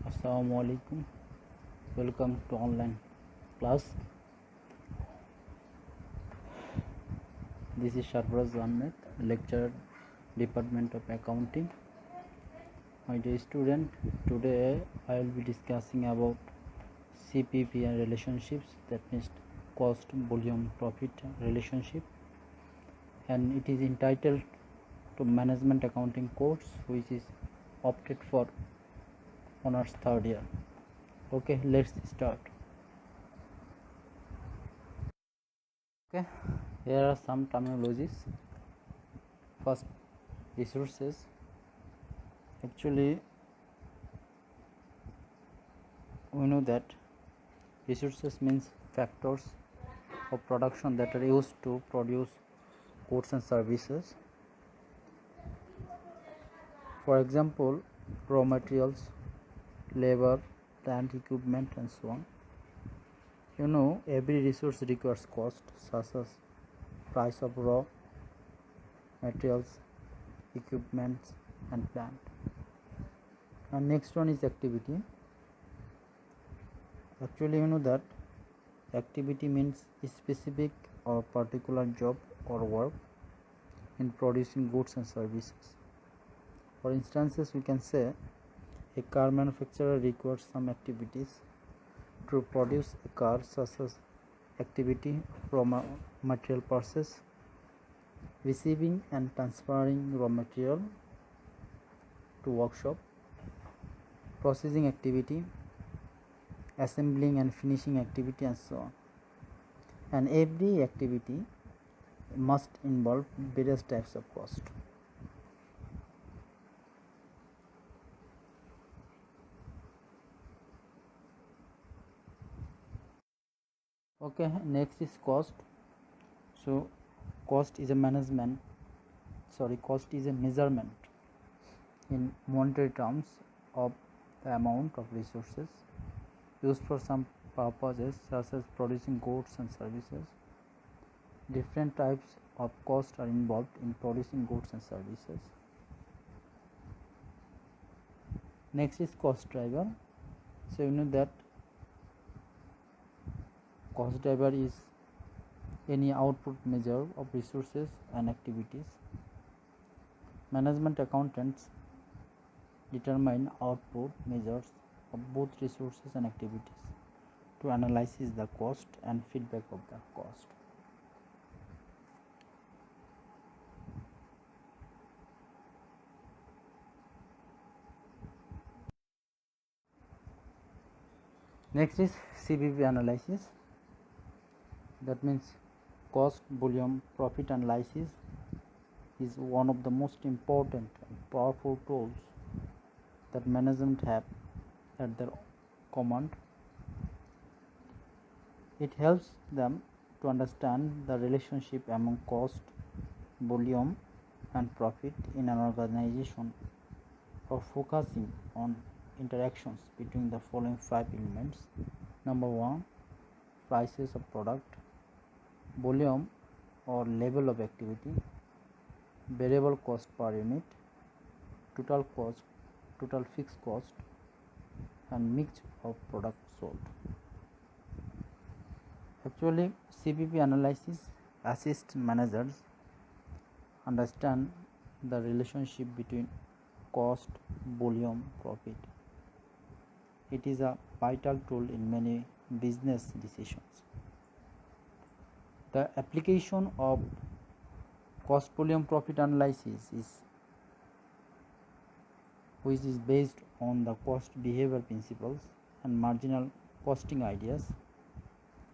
Assalamu alaikum. Welcome to online class. This is Sharfraz Ahmed, lecturer, Department of Accounting. My dear student, today I will be discussing about CPP and relationships, that means cost, volume, profit relationship, and it is entitled to Management Accounting course, which is opted for honors third year. Okay, let's start. Okay, here are some terminologies. First, resources. Actually, we know that resources means factors of production that are used to produce goods and services. For example, raw materials, labor, plant equipment, and so on. Every resource requires cost, such as price of raw materials, equipment, and plant. And next one is activity. Actually, that activity means a specific or particular job or work in producing goods and services. For instances, we can say a car manufacturer requires some activities to produce a car, such as activity from material purchase, receiving and transferring raw material to workshop, processing activity, assembling and finishing activity, and so on. And every activity must involve various types of cost. Okay, next is cost. So cost is a measurement in monetary terms of the amount of resources used for some purposes, such as producing goods and services. Different types of cost are involved in producing goods and services. Next is cost driver. So you know that cost driver is any output measure of resources and activities. Management accountants determine output measures of both resources and activities to analyze the cost and feedback of the cost. Next is CPP analysis. That means cost, volume, profit analysis is one of the most important and powerful tools that management have at their command. It helps them to understand the relationship among cost, volume, and profit in an organization, or focusing on interactions between the following 5 elements. Number 1, prices of product, volume or level of activity, variable cost per unit, total cost, total fixed cost, and mix of product sold. Actually, CPP analysis assists managers understand the relationship between cost, volume, profit. It is a vital tool in many business decisions. The application of cost, volume, profit analysis which is based on the cost behavior principles and marginal costing ideas,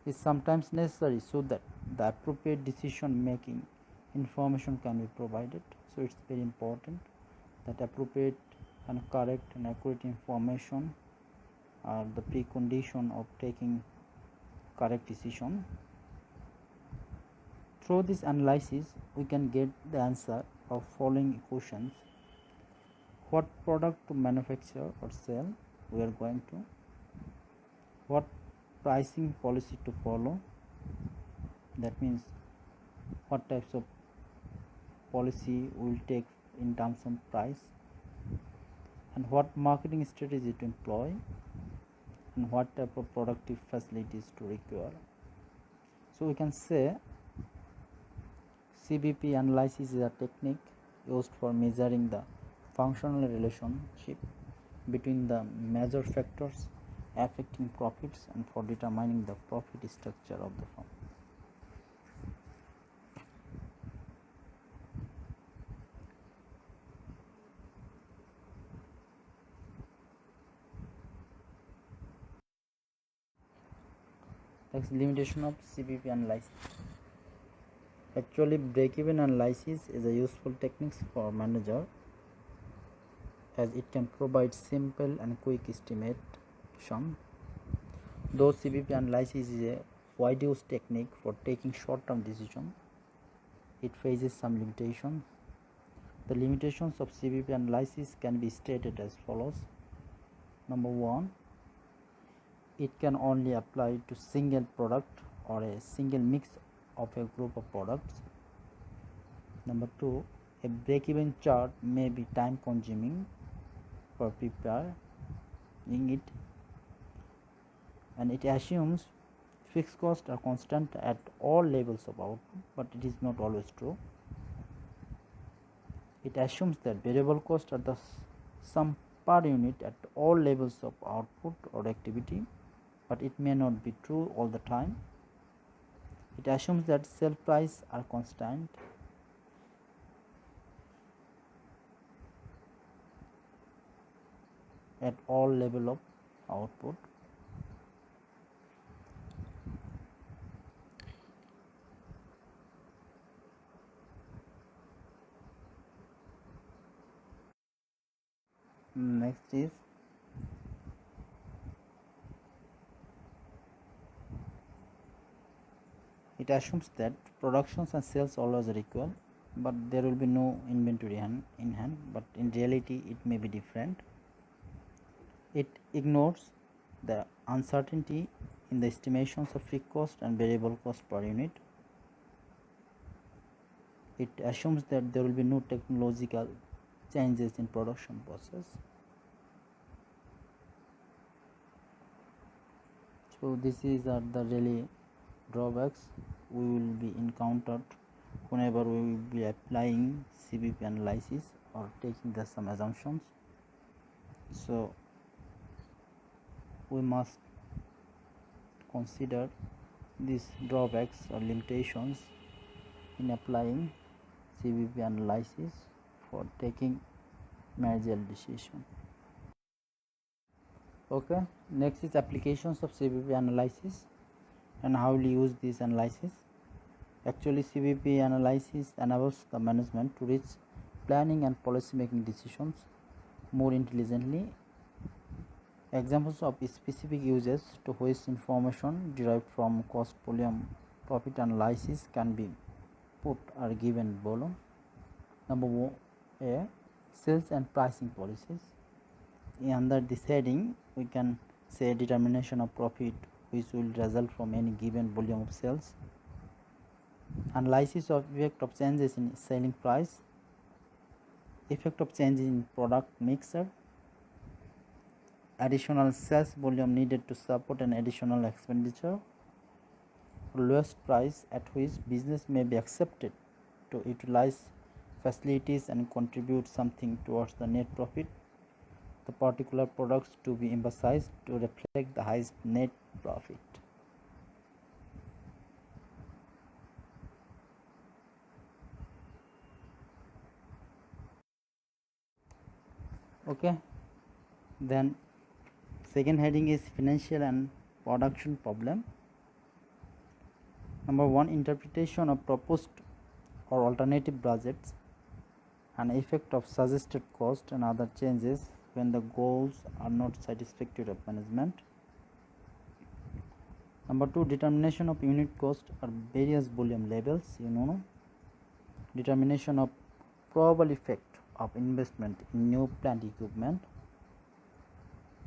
is sometimes necessary so that the appropriate decision making information can be provided. So it's very important that appropriate and correct and accurate information are the precondition of taking correct decision. Through this analysis, we can get the answer of following questions: what product to manufacture or sell we are going to, what pricing policy to follow, that means what types of policy we will take in terms of price, and what marketing strategy to employ, and what type of productive facilities to require. So we can say CBP analysis is a technique used for measuring the functional relationship between the major factors affecting profits and for determining the profit structure of the firm. Next, limitation of CBP analysis. Actually, break-even analysis is a useful technique for manager as it can provide simple and quick estimation. Though CBP analysis is a wide used technique for taking short-term decisions, it faces some limitations. The limitations of CBP analysis can be stated as follows. Number one, it can only apply to single product or a single mix of a group of products. Number two, a break-even chart may be time consuming for preparing it, and it assumes fixed costs are constant at all levels of output, but it is not always true. It assumes that variable costs are the sum per unit at all levels of output or activity, but it may not be true all the time. It assumes that sale prices are constant. At all level of output. Next is it assumes that productions and sales always are equal, but there will be no inventory in hand, but in reality it may be different. It ignores the uncertainty in the estimations of fixed cost and variable cost per unit. It assumes that there will be no technological changes in production process. So this is the really drawbacks we will be encountered whenever we will be applying CBP analysis or taking some assumptions. So we must consider these drawbacks or limitations in applying CBP analysis for taking managerial decision. Okay, next is applications of CBP analysis and how we use this analysis. Actually, CBP analysis enables the management to reach planning and policy making decisions more intelligently. Examples of specific uses to which information derived from cost volume profit analysis can be put are given below. Number one, A, sales and pricing policies. Under this heading, we can say determination of profit which will result from any given volume of sales, analysis of effect of changes in selling price, effect of changes in product mixture, additional sales volume needed to support an additional expenditure, lowest price at which business may be accepted to utilize facilities and contribute something towards the net profit, the particular products to be emphasized to reflect the highest net profit. Okay, then second heading is financial and production problem. Number one, interpretation of proposed or alternative budgets and effect of suggested cost and other changes when the goals are not satisfactory of management. Number two, determination of unit cost or various volume levels, determination of probable effect of investment in new plant equipment.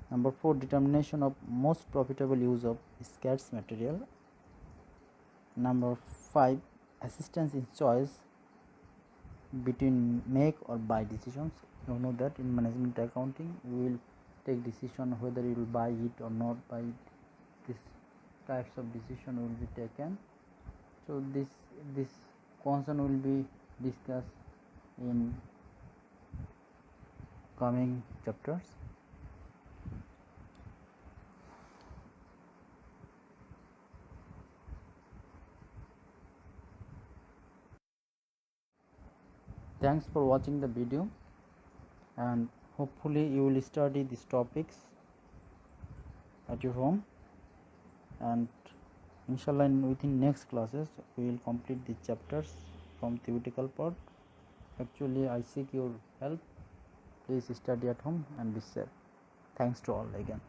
Number four, determination of most profitable use of scarce material. Number five, assistance in choice between make or buy decisions. You know that in management accounting you will take decision whether you will buy it or not buy it. This types of decision will be taken. So this concern will be discussed in coming chapters. Thanks for watching the video, and hopefully you will study these topics at your home, and inshallah within next classes we will complete the chapters from theoretical part. Actually I seek your help. Please study at home and be safe. Thanks to all again.